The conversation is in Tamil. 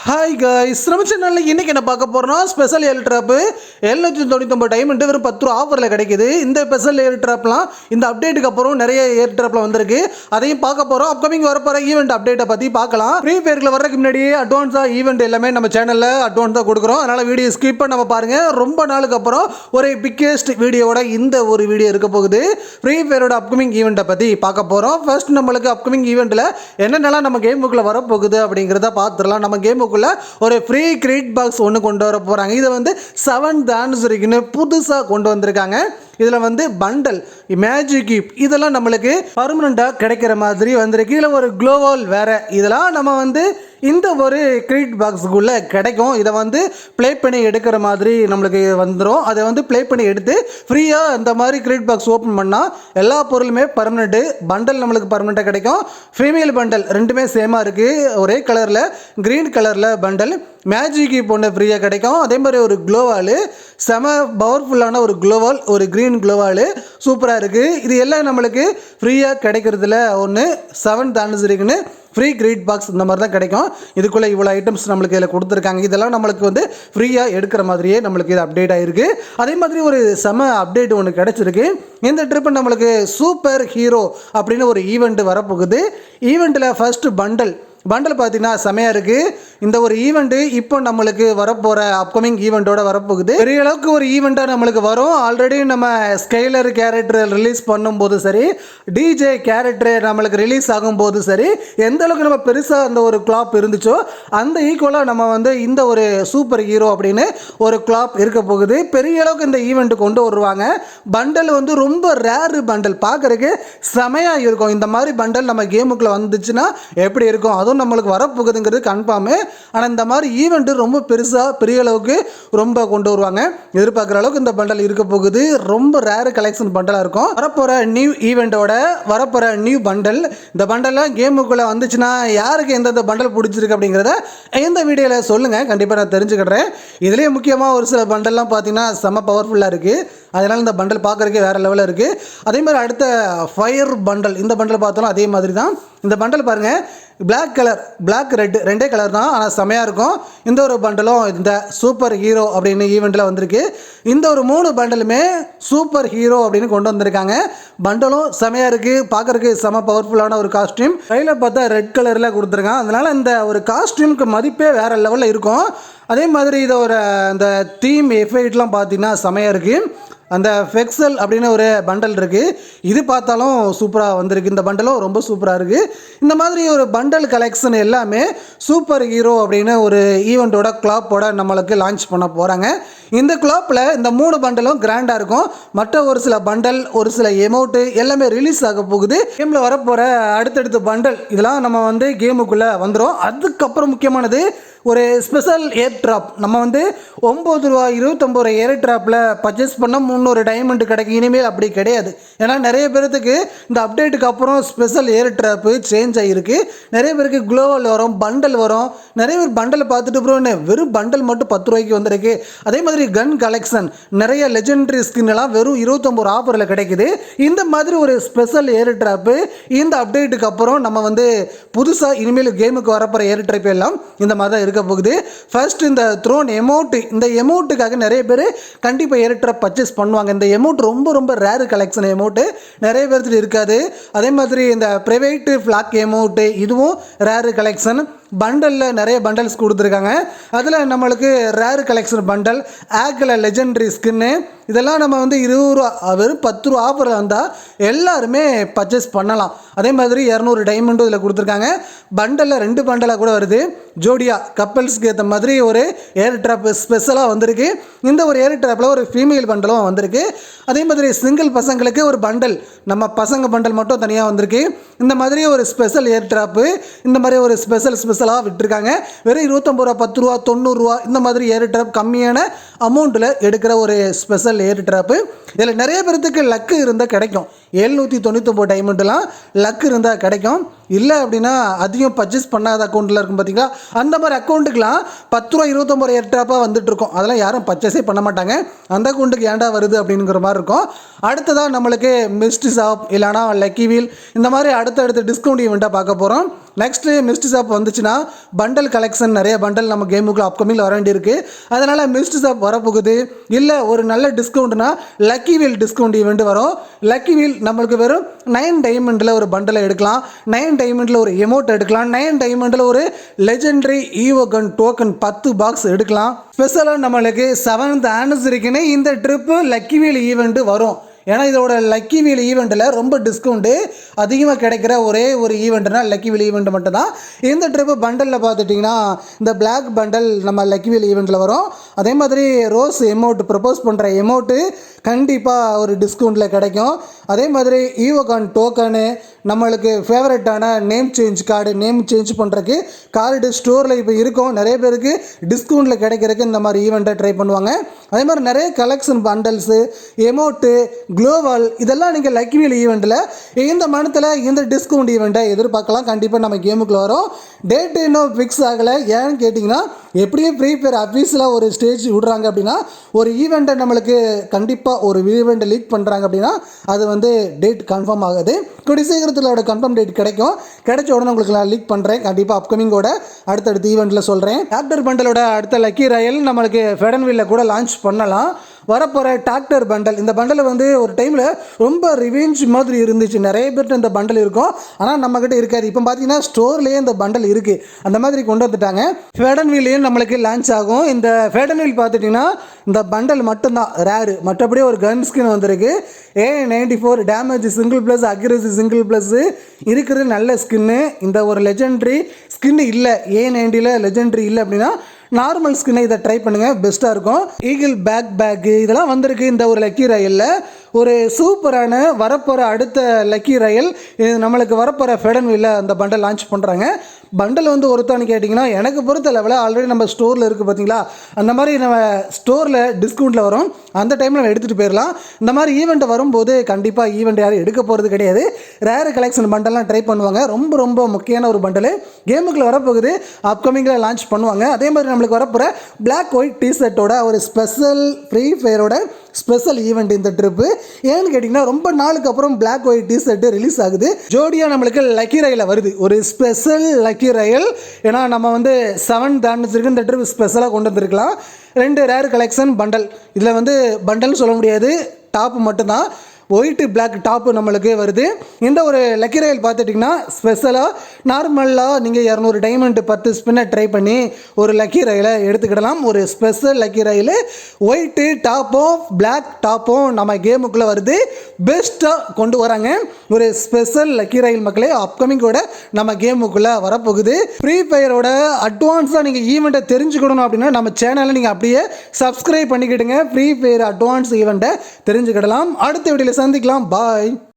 ஹாய் காய்ஸ், நம்ம சேனலில் இன்றைக்கி என்ன பார்க்க போகிறோம்னா ஸ்பெஷல் ஏர் ட்ராப்பு 799 டைமண்ட் வெறும் 10 ரூபா ஆஃபரில் கிடைக்குது. இந்த ஸ்பெஷல் ஏர் ட்ராப்லாம் இந்த அப்டேட்டுக்கு அப்புறம் நிறைய ஏர் ட்ராப்லாம் வந்திருக்கு. அதையும் பார்க்க போகிறோம். அப்கமிங் வரப்போகிற ஈவெண்ட் அப்டேட்டை பற்றி பார்க்கலாம். ஃப்ரீ ஃபயரில் வர்றதுக்கு முன்னாடியே அட்வான்ஸாக ஈவெண்ட் எல்லாமே நம்ம சேனலில் அட்வான்ஸாக கொடுக்குறோம். அதனால் வீடியோ ஸ்கிப் பண்ண பாருங்கள். ரொம்ப நாளுக்கு அப்புறம் ஒரு பிக்கெஸ்ட் வீடியோவோட இந்த ஒரு வீடியோ இருக்க போகுது. ஃப்ரீ ஃபயரோட அப்கமிங் ஈவெண்ட்டை பற்றி பார்க்க போகிறோம். ஃபர்ஸ்ட் நம்மளுக்கு அப்கமிங் ஈவெண்ட்டில் என்னென்னலாம் நம்ம கேமுக்குள்ளே வரப்போகுது அப்படிங்கிறத பார்த்துடலாம். நம்ம கேமுக்குள்ள ஒரு ஃப்ரீ கிரெடிட் பாக்ஸ் ஒன்று கொண்டு வர போகிறாங்க. இதை வந்து 7th anniversary புதுசாக கொண்டு வந்திருக்காங்க. இதில் வந்து பண்டல் மேஜிக் கியூப் இதெல்லாம் நம்மளுக்கு பர்மனெண்ட்டாக கிடைக்கிற மாதிரி வந்திருக்கு. இதில் ஒரு க்ளோவால் வேறு இதெல்லாம் நம்ம வந்து இந்த ஒரு கிரெடிட் பாக்ஸுக்குள்ளே கிடைக்கும். இதை வந்து ப்ளே பண்ணி எடுக்கிற மாதிரி நம்மளுக்கு வந்துடும். அதை வந்து ப்ளே பண்ணி எடுத்து ஃப்ரீயாக இந்த மாதிரி கிரெடிட் பாக்ஸ் ஓப்பன் பண்ணால் எல்லா பொருளுமே பர்மனெண்ட்டு. பண்டல் நம்மளுக்கு பர்மனெண்ட்டாக கிடைக்கும். ஃபீமேல் பண்டல் ரெண்டுமே சேமாக இருக்குது. ஒரே கலரில் க்ரீன் கலரில் பண்டல் மேஜிக் கியூப் ஒன்று ஃப்ரீயாக கிடைக்கும். அதே மாதிரி ஒரு க்ளோவால் செம பவர்ஃபுல்லான ஒரு க்ளோவால், ஒரு க்ரீன் க்ளோவால் சூப்பராக இருக்குது. இது எல்லாம் நம்மளுக்கு ஃப்ரீயாக கிடைக்கிறதுல ஒன்று 7th anniversary free credit box இந்த மாதிரி தான் கிடைக்கும். இதுக்குள்ளே இவ்வளோ ஐட்டம்ஸ் நம்மளுக்கு இதில் கொடுத்துருக்காங்க. இதெல்லாம் நம்மளுக்கு வந்து ஃப்ரீயாக எடுக்கிற மாதிரியே நம்மளுக்கு இது அப்டேட் ஆகிருக்கு. அதே மாதிரி ஒரு செம அப்டேட் ஒன்று கிடச்சிருக்கு. இந்த ட்ரிப்பு நம்மளுக்கு சூப்பர் ஹீரோ அப்படின்னு ஒரு ஈவெண்ட் வரப்போகுது. ஈவெண்ட்டில் ஃபஸ்ட்டு பண்டல் பார்த்தீங்கன்னா செமையாக இருக்குது. இந்த ஒரு ஈவெண்ட்டு இப்போ நம்மளுக்கு வரப்போகிற அப்கமிங் ஈவெண்ட்டோட வரப்போகுது. பெரிய அளவுக்கு ஒரு ஈவெண்ட்டாக நம்மளுக்கு வரும். ஆல்ரெடி நம்ம ஸ்கைலர் கேரக்டர் ரிலீஸ் பண்ணும்போது சரி, டிஜே கேரக்டர் நம்மளுக்கு ரிலீஸ் ஆகும்போது சரி, எந்த அளவுக்கு நம்ம பெருசாக அந்த ஒரு கிளாப் இருந்துச்சோ அந்த ஈக்குவலாக நம்ம வந்து இந்த ஒரு சூப்பர் ஹீரோ அப்படின்னு ஒரு கிளாப் இருக்க போகுது. பெரிய அளவுக்கு இந்த ஈவெண்ட்டு கொண்டு வருவாங்க. பண்டல் வந்து ரொம்ப ரேரு பண்டல், பார்க்குறதுக்கு செமையாக இருக்கும். இந்த மாதிரி பண்டல் நம்ம கேமுக்குள்ளே வந்துச்சுன்னா எப்படி இருக்கும், அதுவும் நம்மளுக்கு வரப்போகுதுங்கிறது கன்ஃபார்மு. ஆனால் இந்த மாதிரி ஈவெண்ட்டு ரொம்ப பெருசாக பெரிய அளவுக்கு ரொம்ப கொண்டு வருவாங்க. எதிர்பார்க்குற அளவுக்கு இந்த பண்டல் இருக்க போகுது. ரொம்ப ரேரு கலெக்ஷன் பண்டலாக இருக்கும். வரப்போகிற நியூ ஈவெண்ட்டோட வரப்போகிற நியூ பண்டல். இந்த பண்டல்லாம் கேமுக்குள்ளே வந்துச்சுன்னா யாருக்கு எந்தெந்த பண்டல் பிடிச்சிருக்கு அப்படிங்கிறத இந்த வீடியோவில் சொல்லுங்கள். கண்டிப்பாக நான் தெரிஞ்சுக்கிடுறேன். இதுலேயே முக்கியமாக ஒரு சில பண்டல்லாம் பார்த்தீங்கன்னா செம்ம பவர்ஃபுல்லாக இருக்குது. அதனால் இந்த பண்டல் பார்க்குறதுக்கே வேறு லெவலில் இருக்குது. அதே மாதிரி அடுத்த ஃபயர் பண்டல், இந்த பண்டல் பார்த்தாலும் அதே மாதிரி தான். இந்த பண்டல் பாருங்கள், பிளாக் ரெட் ரெண்டே கலர் தான், ஆனால் செமையாக இருக்கும். இந்த ஒரு பண்டலும் இந்த சூப்பர் ஹீரோ அப்படின்னு ஈவெண்ட்டில் வந்திருக்கு. இந்த ஒரு 3 பண்டலுமே சூப்பர் ஹீரோ அப்படின்னு கொண்டு வந்திருக்காங்க. பண்டலும் செமையாக இருக்குது. பார்க்குறதுக்கு செம பவர்ஃபுல்லான ஒரு காஸ்டியூம். கையில் பார்த்தா ரெட் கலரில் கொடுத்துருக்காங்க. அதனால் இந்த ஒரு காஸ்டியூமுக்கு மதிப்பே வேறு லெவலில் இருக்கும். அதே மாதிரி இதை ஒரு அந்த தீம் எஃபெக்ட்லாம் பார்த்தீங்கன்னா செமையாக இருக்குது. அந்த ஃபெக்சல் அப்படின்னு ஒரு பண்டல் இருக்குது. இது பார்த்தாலும் சூப்பராக வந்திருக்கு. இந்த பண்டலும் ரொம்ப சூப்பராக இருக்குது. இந்த மாதிரி ஒரு பண்டல் கலெக்ஷன் எல்லாமே சூப்பர் ஹீரோ அப்படின்னு ஒரு ஈவெண்ட்டோட கிளாப்போட நம்மளுக்கு லான்ச் பண்ண போகிறாங்க. இந்த கிளாப்பில் இந்த 3 பண்டலும் கிராண்டாக இருக்கும். மற்ற ஒரு சில பண்டல், ஒரு சில எமௌண்ட்டு எல்லாமே ரிலீஸ் ஆக போகுது. கேமில் வரப்போகிற அடுத்தடுத்த பண்டல் இதெல்லாம் நம்ம வந்து கேமுக்குள்ளே வந்துடும். அதுக்கப்புறம் முக்கியமானது ஒரு ஸ்பெஷல் ஏர் ட்ராப். நம்ம வந்து 9 ரூபா 29 ஏர் ட்ராப்பில் பர்ச்சேஸ் பண்ண 300 டைமண்ட் கிடைக்கும். இனிமேல் அப்படி கிடையாது. ஏன்னா நிறைய பேருக்கு இந்த அப்டேட்டுக்கு அப்புறம் ஸ்பெஷல் ஏர் ட்ராப்பு சேஞ்ச் ஆகிருக்கு. நிறைய பேருக்கு க்ளோவல் வரும், பண்டல் வரும். நிறைய பேர் பண்டலை பார்த்துட்டு அப்புறம் வெறும் பண்டல் மட்டும் 10 ரூபாய்க்கு வந்திருக்கு. அதே மாதிரி கன் கலெக்ஷன் நிறைய லெஜெண்டரி ஸ்கின் எல்லாம் வெறும் 29 ஆஃபரில் கிடைக்குது. இந்த மாதிரி ஒரு ஸ்பெஷல் ஏர் ட்ராப்பு இந்த அப்டேட்டுக்கு அப்புறம் நம்ம வந்து புதுசாக இனிமேல் கேமுக்கு வரப்போகிற ஏர் ட்ராப் எல்லாம் இந்த மாதிரி தான் இருக்க போகுது. ஃபர்ஸ்ட் இந்த த்ரோன் எமௌண்ட், இந்த எமௌண்ட்டுக்காக நிறைய பேர் கண்டிப்பாக ஏர் ட்ராப் பர்ச்சேஸ் பண்ணுவாங்க. இந்த எமௌண்ட் ரொம்ப ரொம்ப ரேரு கலெக்ஷன் எமௌண்ட்டு, நிறைய பேர்த்துட்டு இருக்காது. அதே மாதிரி இந்த ப்ரைவேட் ஃப்ளாக் எமௌண்ட்டு இதுவும் ரேரு கலெக்ஷன். பண்டலில் நிறைய பண்டல்ஸ் கொடுத்துருக்காங்க. அதில் நம்மளுக்கு ரேரு கலெக்ஷன் பண்டல், ஆக்கில் லெஜெண்டரி ஸ்கின்னு இதெல்லாம் நம்ம வந்து 20 ரூபா வெறும் 10 ரூபா ஆஃபரில் வந்தால் எல்லாருமே பர்ச்சேஸ் பண்ணலாம். அதே மாதிரி 200 டைமண்டும் இதில் கொடுத்துருக்காங்க. பண்டலில் 2 பண்டலாக கூட வருது. ஜோடியா கப்பல்ஸ்க்கு ஏற்ற மாதிரி ஒரு ஏர் ட்ராப் ஸ்பெஷலாக வந்திருக்கு. இந்த ஒரு ஏர் ட்ராப்பில் ஒரு ஃபீமேல் பண்டலும் வந்திருக்கு. அதே மாதிரி சிங்கிள் பசங்களுக்கு ஒரு பண்டல், நம்ம பசங்க பண்டல் மட்டும் தனியாக வந்திருக்கு. இந்த மாதிரி ஒரு ஸ்பெஷல் ஏர் ட்ராப்பு இந்த மாதிரி ஒரு ஸ்பெஷலாக விட்டுருக்காங்க. வெறும் 29 ரூபா 10 ரூபா 90 ரூபா இந்த மாதிரி ஏர் ட்ராப் கம்மியான அமௌண்ட்டில் எடுக்கிற ஒரு ஸ்பெஷல் ஏர் ட்ராப்பு. இதில் நிறைய பேர்த்துக்கு லக்கு இருந்தால் கிடைக்கும். 799 டைமண்ட்லாம் லக் இருந்தால் கிடைக்கும். இல்லை அப்படின்னா அதிகம் பர்ச்சேஸ் பண்ணாத அக்கௌண்ட்டில் இருக்கும் பார்த்தீங்களா, அந்த மாதிரி அக்கௌண்ட்டுக்கெலாம் 10 ரூபா 29 ஏர்ட்ராப்பாக வந்துட்டுருக்கும். அதெல்லாம் யாரும் பர்ச்சேஸே பண்ண மாட்டாங்க. அந்த அக்கௌண்ட்டுக்கு ஏன்டா வருது அப்படிங்கிற மாதிரி இருக்கும். அடுத்ததாக நம்மளுக்கு மிஸ்ட்ரி ஷாப் இல்லைனா லக்கி வீல் இந்த மாதிரி அடுத்தடுத்த டிஸ்கவுண்ட் ஈவெண்ட்டாக பார்க்க போகிறோம். நெக்ஸ்ட்டு மிஸ்ட்ரி ஷாப் வந்துச்சுன்னா பண்டல் கலெக்ஷன் நிறைய பண்டல் நம்ம கேமுக்குள்ள அப்கமிங்கில் வர வேண்டியிருக்கு. அதனால் மிஸ்ட்ரி ஷாப் வரப்போகுது. இல்லை ஒரு நல்ல டிஸ்கவுண்ட்னா லக்கி வீல் டிஸ்கவுண்ட் ஈவெண்ட் வரும். லக்கி வீல் நம்மளுக்கு வெறும் 9 டைமண்டில் ஒரு பண்டலை எடுக்கலாம், 9 டைமண்டில் ஒரு எமோட் எடுக்கலாம், 9 டைமண்டில் ஒரு லெஜெண்டரி ஈவோகன் டோக்கன் 10 பாக்ஸ் எடுக்கலாம். ஸ்பெஷலாக நம்மளுக்கு 7th ஆனிவர்சரிக்குன்னு இந்த ட்ரிப்பு லக்கி வீல் ஈவெண்ட் வரும். ஏன்னா இதோட லக்கி வீல் ஈவெண்ட்டில் ரொம்ப டிஸ்கவுண்ட்டு அதிகமாக கிடைக்கிற ஒரே ஒரு ஈவெண்ட்னா லக்கி வீல் ஈவெண்ட் மட்டும்தான். இந்த ட்ரிப்பு பண்டலில் பார்த்துட்டிங்கன்னா இந்த பிளாக் பண்டல் நம்ம லக்கி வீல் ஈவெண்ட்டில் வரும். அதே மாதிரி ரோஸ் எமௌண்ட் ப்ரப்போஸ் பண்ணுற எமௌண்ட்டு கண்டிப்பாக ஒரு டிஸ்கவுண்ட்டில் கிடைக்கும். அதே மாதிரி ஈவோகான் டோக்கனு நம்மளுக்கு ஃபேவரட்டான name change card, name change பண்ணுறதுக்கு கார்டு ஸ்டோரில் இப்போ இருக்கும். நிறைய பேருக்கு டிஸ்கவுண்ட்டில் கிடைக்கிறதுக்கு இந்த மாதிரி ஈவெண்ட்டை ட்ரை பண்ணுவாங்க. அதே மாதிரி நிறைய கலெக்ஷன் பண்டல்ஸு, எமௌண்ட்டு, குளோவால் இதெல்லாம் நீங்கள் லக்கி வீல் ஈவெண்ட்டில் இந்த மந்த்தில் இந்த டிஸ்கவுண்ட் ஈவெண்ட்டை எதிர்பார்க்கலாம். கண்டிப்பாக நம்ம கேமுக்குள்ள வரும். டேட்டு இன்னும் ஃபிக்ஸ் ஆகலை. ஏன்னு கேட்டிங்கன்னா எப்படியும் ஃப்ரீ ஃபயர் அஃபீஸில் ஒரு ஸ்டேஜ் விடுறாங்க அப்படின்னா ஒரு ஈவெண்ட்டை நம்மளுக்கு கண்டிப்பாக ஒரு ஈவெண்ட்டை லீக் பண்ணுறாங்க அப்படின்னா அது வந்து டேட் கன்ஃபார்ம் ஆகுது. கூடிய சீக்கிரத்தில் கன்ஃபார்ம் டேட் கிடைக்கும். கிடைச்ச உடனே உங்களுக்கு நான் லீக் பண்ணுறேன். கண்டிப்பாக அப்கமிங்கோட அடுத்தடுத்த ஈவெண்ட்டில் சொல்கிறேன். டாக்டர் பண்டலோட அடுத்த லக்கி ராயல் நம்மளுக்கு ஃபெடன்வில்ல கூட லான்ச் பண்ணலாம். வரப்போகிற டாக்டர் பண்டல், இந்த பண்டல் வந்து ஒரு டைமில் ரொம்ப ரிவெஞ்ச் மாதிரி இருந்துச்சு. நிறைய பேர்கிட்ட இந்த பண்டல் இருக்கும், ஆனால் நம்மக்கிட்ட இருக்காது. இப்போ பார்த்தீங்கன்னா ஸ்டோர்லேயே இந்த பண்டல் இருக்குது. அந்த மாதிரி கொண்டு வந்துட்டாங்க. ஃபேடன்வில்லையும் நம்மளுக்கு லான்ச் ஆகும். இந்த ஃபேடன்வில் பார்த்துட்டிங்கன்னா இந்த பண்டல் மட்டும்தான் ரேரு. மற்றபடி ஒரு கன் ஸ்கின் வந்திருக்கு. A94 damage single plus, accuracy single plus இருக்கிறது நல்ல ஸ்கின்னு. இந்த ஒரு லெஜெண்ட்ரி ஸ்கின் இல்லை, A90ல் லெஜெண்ட்ரி இல்லை அப்படின்னா நார்மல் ஸ்கின்னை இதை ட்ரை பண்ணுங்கள், பெஸ்ட்டாக இருக்கும். ஈகிள் பேக்கு இதெல்லாம் வந்திருக்கு. இந்த ஒரு லக்கி ராயலில் ஒரு சூப்பரான வரப்போகிற அடுத்த லக்கி ராயல் நம்மளுக்கு வரப்போகிற ஃபெடன்வில்ல அந்த பண்டல் லான்ச் பண்ணுறாங்க. பண்டல் வந்து ஒருத்தான்னு கேட்டிங்கன்னா எனக்கு பொறுத்த லெவலில் ஆல்ரெடி நம்ம ஸ்டோரில் இருக்குது பார்த்தீங்களா, அந்த மாதிரி நம்ம ஸ்டோரில் டிஸ்கவுண்ட்டில் வரும். அந்த டைமில் நம்ம எடுத்துகிட்டு போயிடலாம். இந்த மாதிரி ஈவெண்ட் வரும்போது கண்டிப்பாக ஈவெண்ட் யாரும் எடுக்க போகிறது கிடையாது. ரேர் கலெக்ஷன் பண்டல்லாம் ட்ரை பண்ணுவாங்க. ரொம்ப ரொம்ப முக்கியமான ஒரு பண்டல் கேமுக்குள்ளே வரப்போகுது. அப்கமிங்கில் லான்ச் பண்ணுவாங்க. அதே மாதிரி நம்மளுக்கு வரப்போகிற பிளாக் ஒயிட் டிஷர்ட்டோட ஒரு ஸ்பெஷல் ஃப்ரீ ஃபயரோட ஸ்பெஷல் ஈவெண்ட் இந்த ட்ரிப்பு. ஏன்னு கேட்டிங்கன்னா ரொம்ப நாளுக்கு அப்புறம் பிளாக் ஒயிட் டிஷர்ட்டு ரிலீஸ் ஆகுது. ஜோடியாக நம்மளுக்கு லக்கி ராயலில் வருது, ஒரு ஸ்பெஷல் லக்கி ராயல். ஏன்னா நம்ம வந்து 7th ஆனிவர்சரிக்கு இந்த ட்ரிப் ஸ்பெஷலாக கொண்டு வந்திருக்கலாம். 2 ரேர் கலெக்ஷன் பண்டல். இதில் வந்து பண்டல்னு சொல்ல முடியாது, டாப்பு மட்டும்தான். ஒயிட்டு பிளாக் டாப்பு நம்மளுக்கு வருது. இந்த ஒரு லக்கி ராயல் பார்த்துட்டிங்கன்னா ஸ்பெஷலாக நார்மலாக நீங்கள் 200 டைமண்ட் 10 ஸ்பின்னை ட்ரை பண்ணி ஒரு லக்கி ராயலை எடுத்துக்கிடலாம். ஒரு ஸ்பெஷல் லக்கி ராயல் ஒயிட்டு டாப்பும் பிளாக் டாப்பும் நம்ம கேமுக்குள்ளே வருது. பெஸ்ட்டாக கொண்டு வராங்க. ஒரு ஸ்பெஷல் லக்கி ராயல் மக்களே அப்கமிங்கோட நம்ம கேமுக்குள்ளே வரப்போகுது. ஃப்ரீ ஃபயரோட அட்வான்ஸாக நீங்கள் ஈவெண்ட்டை தெரிஞ்சுக்கணும் அப்படின்னா நம்ம சேனலை நீங்கள் அப்படியே சப்ஸ்கிரைப் பண்ணிக்கிடுங்க. ஃப்ரீ ஃபயர் அட்வான்ஸ் ஈவெண்ட்டை தெரிஞ்சுக்கிடலாம். அடுத்த வீடியோவில் சந்திக்கலாம். பாய்.